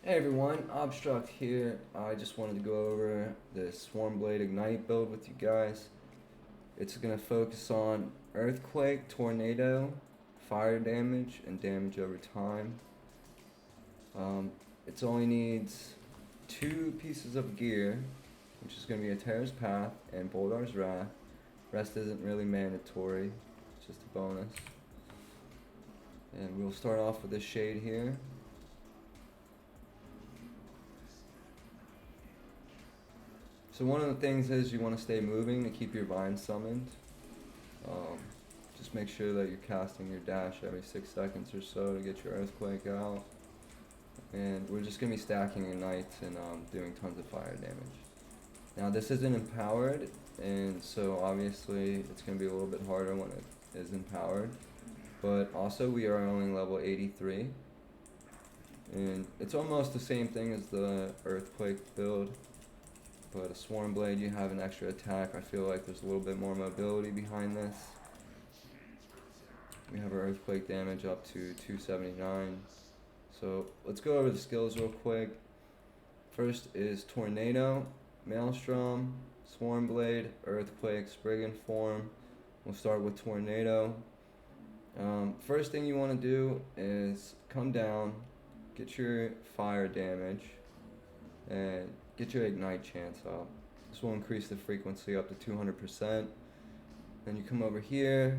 Hey everyone, Obstruct here. I just wanted to go over the Swarmblade Ignite build with you guys. It's going to focus on earthquake, tornado, fire damage, and damage over time. It only needs 2 pieces of gear, which is going to be a Terror's Path and Boldar's Wrath. Rest isn't really mandatory, it's just a bonus. And we'll start off with this shade here. So one of the things is you want to stay moving to keep your vine summoned. Um, just make sure that you're casting your dash every 6 seconds or so to get your earthquake out. And we're just going to be stacking ignites and doing tons of fire damage. Now this isn't empowered, and so obviously it's going to be a little bit harder when it is empowered. But also we are only level 83. And it's almost the same thing as the earthquake build. But a Swarmblade, you have an extra attack. I feel like there's a little bit more mobility behind this. We have our earthquake damage up to 279. So let's go over the skills real quick. First is Tornado, Maelstrom, Swarmblade, Earthquake, Spriggan form. We'll start with Tornado. First thing you want to do is come down, get your fire damage, and get your ignite chance up. This will increase the frequency up to 200%. Then you come over here,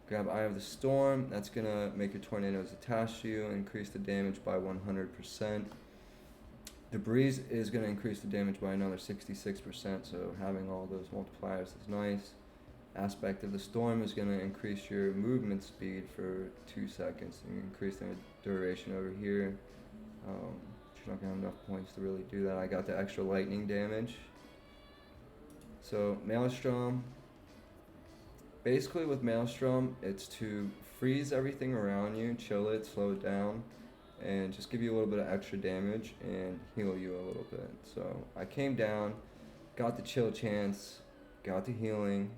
grab Eye of the Storm. That's gonna make your tornadoes attached to you, increase the damage by 100%. The Breeze is gonna increase the damage by another 66%, so having all those multipliers is nice. Aspect of the Storm is gonna increase your movement speed for 2 seconds, and you increase the duration over here. You're not gonna have enough points to really do that. I got the extra lightning damage. So Maelstrom, basically with Maelstrom, it's to freeze everything around you, chill it, slow it down, and just give you a little bit of extra damage and heal you a little bit. So I came down, got the chill chance, got the healing.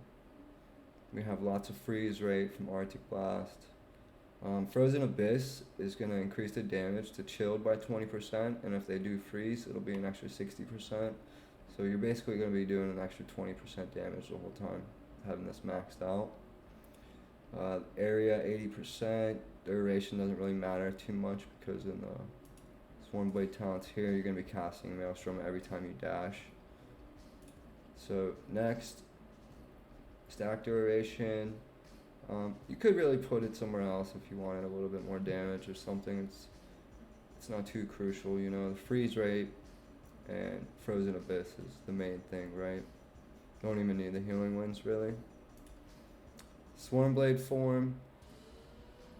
We have lots of freeze rate from Arctic Blast. Frozen Abyss is going to increase the damage to chilled by 20%, and if they do freeze, it'll be an extra 60%. So you're basically going to be doing an extra 20% damage the whole time, having this maxed out. Area 80%, duration doesn't really matter too much because in the Swarmblade talents here, you're going to be casting Maelstrom every time you dash. So next, stack duration. You could really put it somewhere else if you wanted a little bit more damage or something. It's not too crucial, you know. The freeze rate and Frozen Abyss is the main thing, right? Don't even need the healing winds really. Swarmblade form.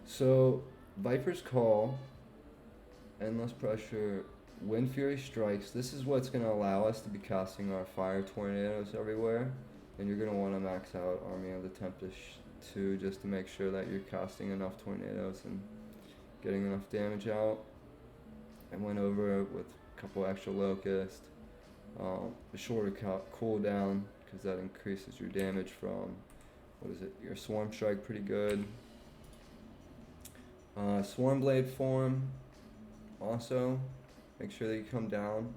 So Viper's Call, Endless Pressure, Wind Fury Strikes. This is what's going to allow us to be casting our fire tornadoes everywhere. And you're going to want to max out Army of the Tempest too, just to make sure that you're casting enough tornadoes and getting enough damage out. I went over it with a couple extra locusts, a shorter cooldown because that increases your damage from, your swarm strike pretty good. Swarmblade form, also make sure that you come down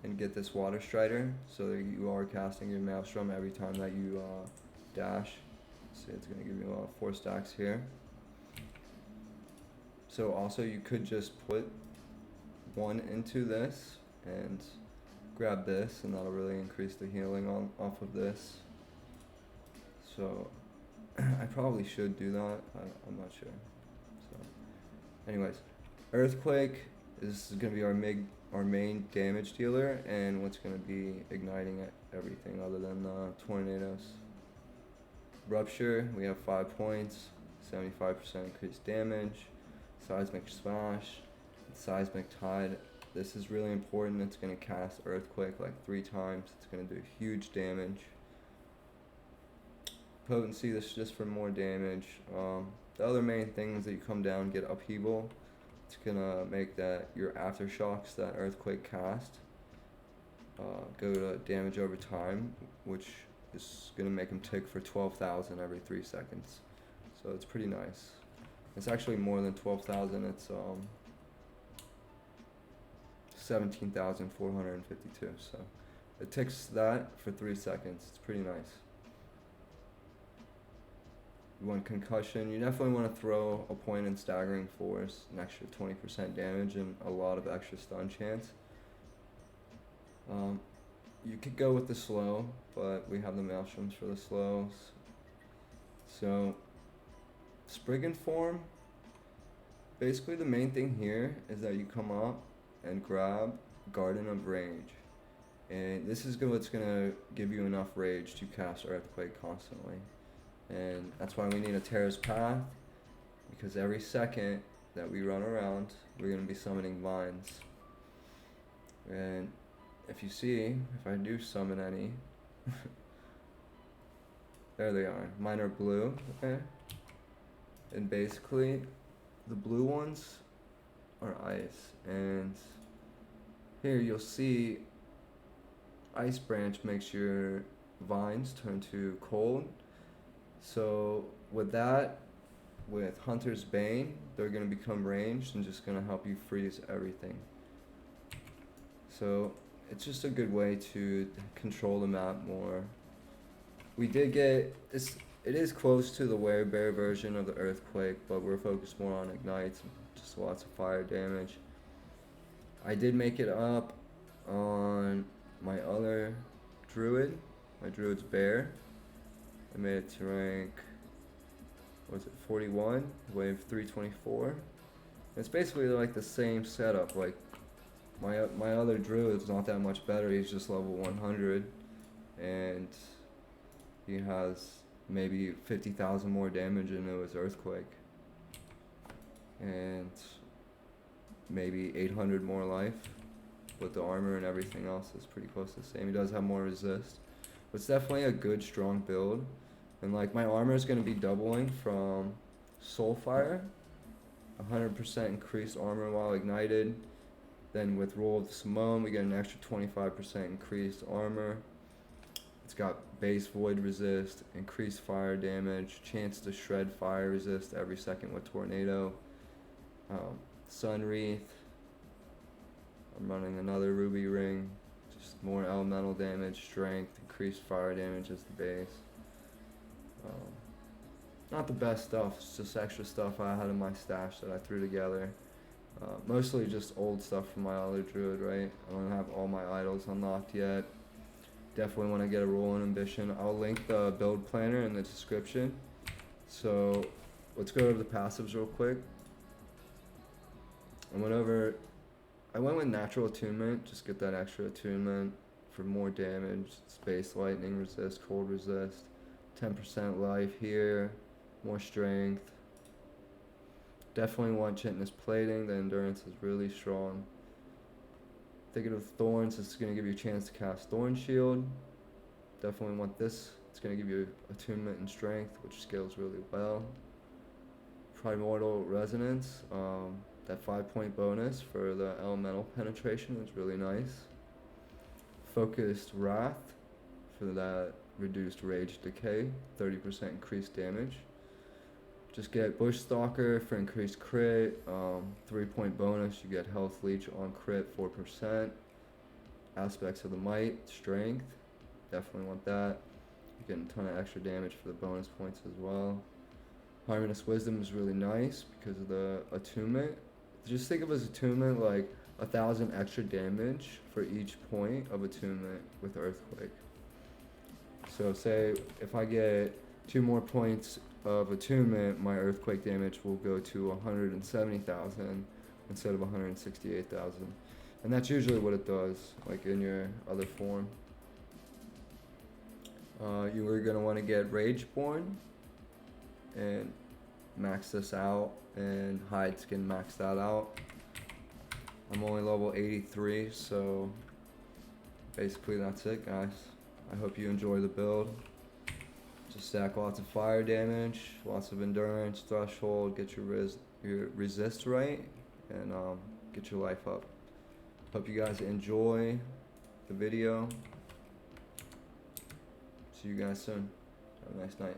and get this water strider so that you are casting your Maelstrom every time that you dash. See, it's going to give you 4 stacks here. So also you could just put 1 into this and grab this, and that'll really increase the healing off of this. So I probably should do that. I'm not sure. So anyways, Earthquake is going to be our main damage dealer, and what's going to be igniting everything other than tornadoes. Rupture, we have 5 points, 75% increased damage. Seismic Smash, Seismic Tide. This is really important. It's going to cast Earthquake like 3 times. It's going to do huge damage. Potency, this is just for more damage. The other main thing is that you come down and get Upheaval. It's going to make that your aftershocks that Earthquake cast go to damage over time, which is going to make them tick for 12,000 every 3 seconds. So it's pretty nice. It's actually more than 12,000. It's 17,452. So it ticks that for 3 seconds. It's pretty nice. You want concussion, you definitely want to throw a point in staggering force, an extra 20% damage and a lot of extra stun chance. You could go with the slow, but we have the Maelstroms for the slows. So Spriggan form, basically the main thing here is that you come up and grab Garden of Rage. And this is what's going to give you enough rage to cast Earthquake constantly. And that's why we need a Terra's Path, because every second that we run around, we're going to be summoning vines. And if you see, if I do summon any, there they are. Mine are blue, okay? And basically, the blue ones are ice. And here you'll see Ice Branch makes your vines turn to cold. So with that, with Hunter's Bane, they're going to become ranged and just going to help you freeze everything. So it's just a good way to control the map more. We did get, it is close to the Werebear version of the Earthquake, but we're focused more on ignites, just lots of fire damage. I did make it up on my other druid, my druid's bear. I made it to rank, what was it, 41, wave 324. It's basically like the same setup. Like my other druid's not that much better. He's just level 100, and he has maybe 50,000 more damage into his Earthquake, and maybe 800 more life. But the armor and everything else is pretty close to the same. He does have more resist. But it's definitely a good, strong build. And like my armor is going to be doubling from Soulfire, 100% increased armor while ignited. Then with Roll of Simone, we get an extra 25% increased armor. It's got base void resist, increased fire damage, chance to shred fire resist every second with Tornado, Sun Wreath. I'm running another Ruby Ring, just more elemental damage, strength, increased fire damage as the base. Not the best stuff, it's just extra stuff I had in my stash that I threw together. Mostly just old stuff from my other druid, right? I don't have all my idols unlocked yet. Definitely want to get a rolling ambition. I'll link the build planner in the description. So let's go over the passives real quick. I went with natural attunement, just get that extra attunement for more damage, space lightning resist, cold resist, 10% life here, more strength. Definitely want Chitinous Plating, the endurance is really strong. Thicket of Thorns, it's going to give you a chance to cast Thorn Shield. Definitely want this, it's going to give you attunement and strength, which scales really well. Primordial Resonance, that 5-point bonus for the elemental penetration is really nice. Focused Wrath for that reduced rage decay, 30% increased damage. Just get Bush Stalker for increased crit, 3-point bonus, you get Health Leech on crit, 4%. Aspects of the Might, strength, definitely want that. You're getting a ton of extra damage for the bonus points as well. Harmonious Wisdom is really nice because of the attunement. Just think of as attunement like 1,000 extra damage for each point of attunement with Earthquake. So say if I get 2 more points of attunement, my Earthquake damage will go to 170,000 instead of 168,000. And that's usually what it does, like in your other form. You are going to want to get Rageborn and max this out, and Hides can max that out. I'm only level 83, so basically that's it, guys. I hope you enjoy the build. Just stack lots of fire damage, lots of endurance, threshold, get your resist right, and get your life up. Hope you guys enjoy the video. See you guys soon. Have a nice night.